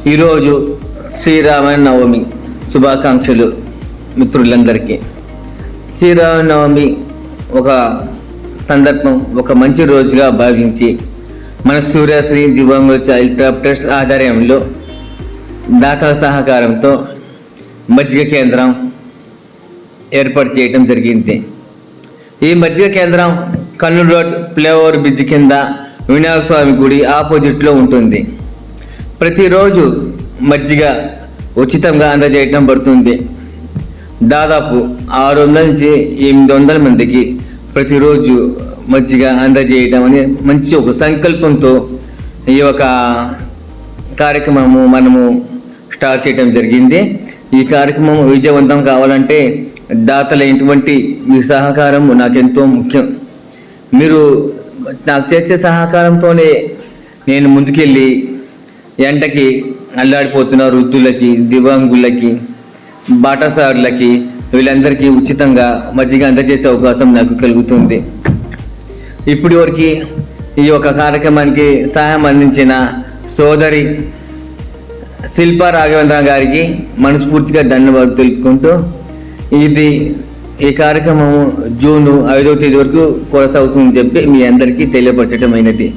ఈరోజు శ్రీరామనవమి శుభాకాంక్షలు మిత్రులందరికీ. శ్రీరామనవమి ఒక సందర్భం, ఒక మంచి రోజుగా భావించి మన సూర్యశ్రీ దివ్యాంగుల చైల్డ్ క్లబ్ ట్రస్ట్ ఆధ్వర్యంలో దాతల సహకారంతో మజ్జిగ కేంద్రం ఏర్పాటు చేయడం జరిగింది. ఈ మజ్జిగ కేంద్రం కర్నూలు రోడ్ ఫ్లైఓవర్ బ్రిడ్జ్ కింద వినాయక స్వామి గుడి ఆపోజిట్లో ఉంటుంది. ప్రతిరోజు మజ్జిగ ఉచితంగా అందజేయటం పడుతుంది. దాదాపు 600 నుంచి 800 మందికి ప్రతిరోజు మజ్జిగ అందజేయటం అనే మంచి ఒక సంకల్పంతో ఈ యొక్క కార్యక్రమము మనము స్టార్ట్ చేయడం జరిగింది. ఈ కార్యక్రమం విజయవంతం కావాలంటే దాతల ఎటువంటి మీ సహకారం నాకెంతో ముఖ్యం. మీరు నాకు చేసే సహకారంతోనే నేను ముందుకెళ్ళి ఎండకి అల్లాడిపోతున్న వృద్ధులకి, దివ్యాంగులకి, బాటసారులకి వీళ్ళందరికీ ఉచితంగా మజ్జిగ అందజేసే అవకాశం నాకు కలుగుతుంది. ఇప్పటి వరకు ఈ యొక్క కార్యక్రమానికి సహాయం అందించిన సోదరి శిల్పా రాఘవేంద్ర గారికి మనస్ఫూర్తిగా ధన్యవాదాలు తెలుపుకుంటూ ఈ కార్యక్రమం జూన్ 5వ తేదీ వరకు కొనసాగుతుందని చెప్పి మీ అందరికీ తెలియపరచడం అయినది.